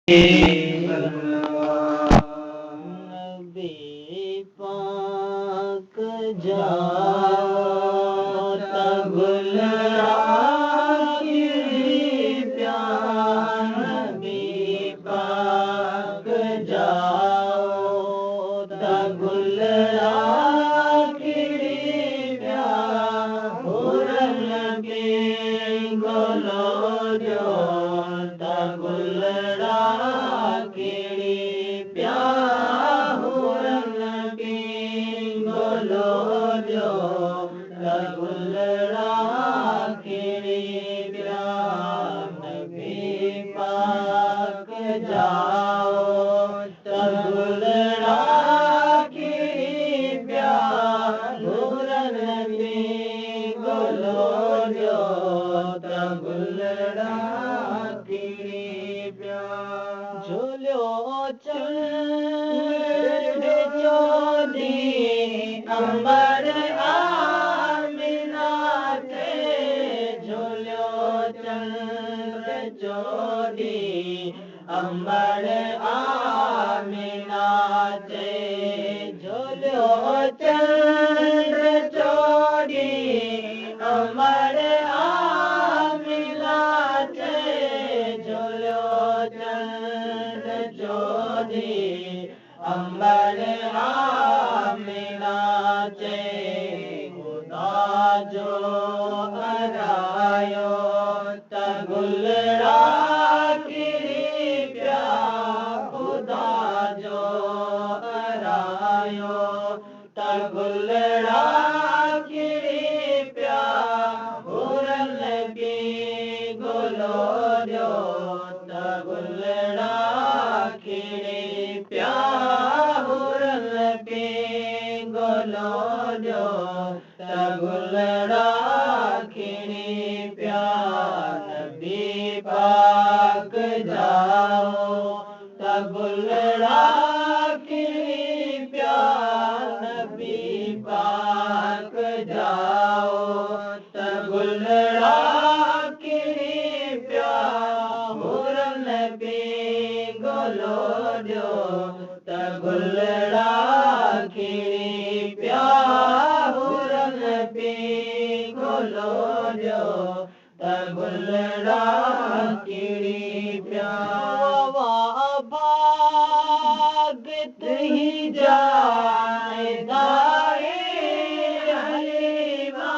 नबी पाक जाओ तगुलड़ा प्यार नबी पाक जाओ तगुलड़ा प्यार नबी गोलो जो तगुलड़ा जाओ तगुलड़ा नबी गोलो जो तगुलड़ा झूलो चंद चोदी अंबर आमिना थे झूलो चंद चोदी अंबर आमिना थे झूलो चंद चोदी अंबर आमिना थे झूलो चंद चोदी अंबर आमिना थे खुदा जो हरायो तगुलड़ा तगुलड़ा नबी गोलो जो तगुलड़ा नबी गोलो जो तगुलड़ा नबी पाक जाओ तगुलड़ा नबी पाक जाओ तगुलड़ा नबी गोलो जो तगुलड़ा नबी गोलो जो तगुलड़ा भागत ही जाए दाए हलीमा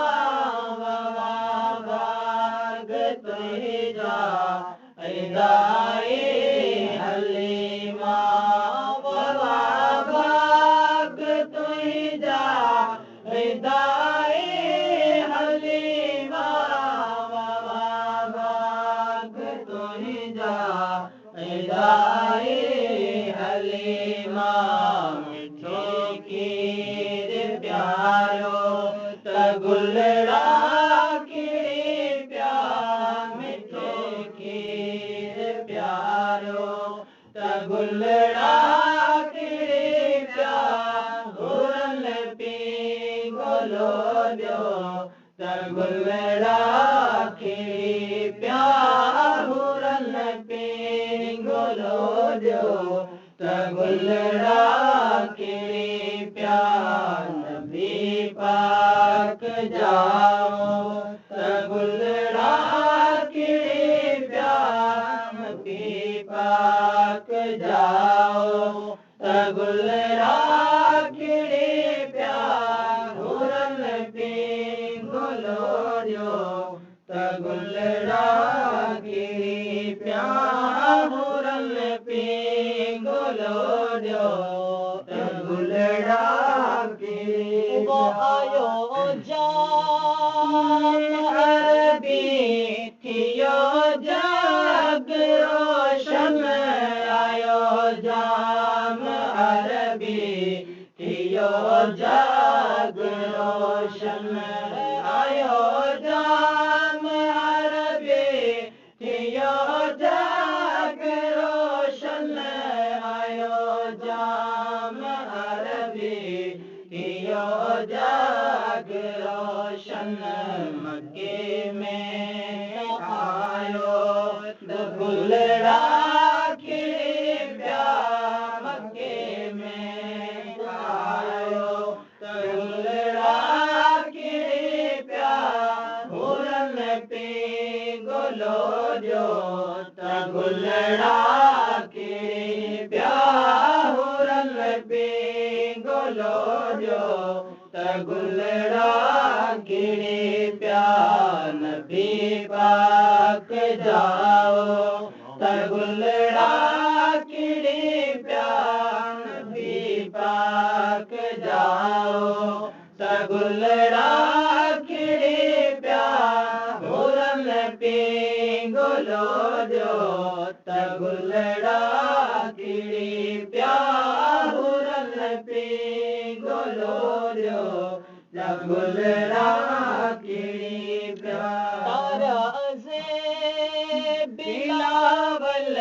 भागत ही जाए दाए हलीमा भागत ही जाए दाए हलीमा भागत ही जाए दाए हलीमा मिठो खीर प्यारो तगुलड़ा मिठो खीर प्यारो तगुलड़ा नबी गोलो जो तगुलड़ा नबी गोलो जो तगुलड़ा नबी पाक जाओ तगुलड़ा नबी पाक जाओ तगुलड़ा नबी गोलो जो तगुलड़ा नबी गोलो जो तगुलड़ा आयो जाम अरबी थियो जग रोशन आयो जाम अरबी थियो जग रोशन आयो जाम अरबी थियो जग रोशन आयो जाम अरबी थियो जग रोशन मक्के में आयो तगुलड़ा गुलड़ा खिड़ी प्या नबी पाक जाओ गुलड़ा खिड़ी प्या नबी पाक जाओ गुलड़ा खिड़ी प्या हुरन पी गोलो जो गुलड़ा खिड़ी प्या हुरन पी गोलो जो गुलड़ा खिड़ी प्या तारा से बिलावल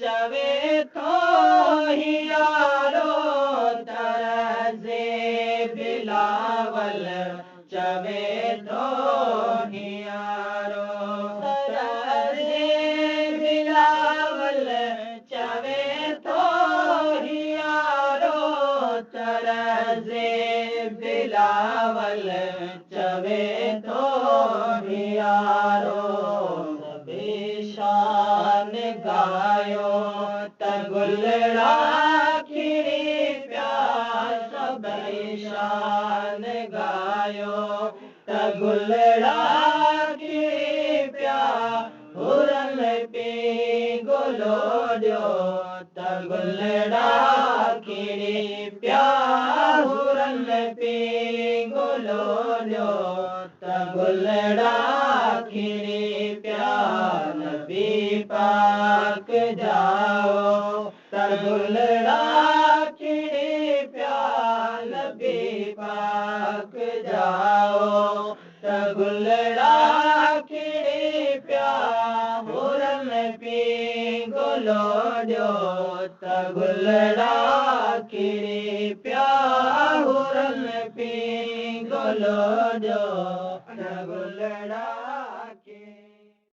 चवे तो हियारो तारा से बिलावल चवे तो हियारो तारा से बिलावल चवे तो हियारो तारा से बिलावल चवे तो हियारो शान गायो गुलड़ा खिड़ी प्या सब शान गायो गुलड़ा खिड़ी प्या हुरन पी गोलो जो गुलड़ा खिड़ी प्या हुरन पी गोलो जो गुलड़ा खिड़ी प्या नबी पाक जाओ गुलड़ा खिड़ी प्या नबी पाक जाओ गुलड़ा खिड़ी प्या हुरन पी गोलो जो गुलड़ा खिड़ी प्या हुरन पी गोलो जो गुलड़ा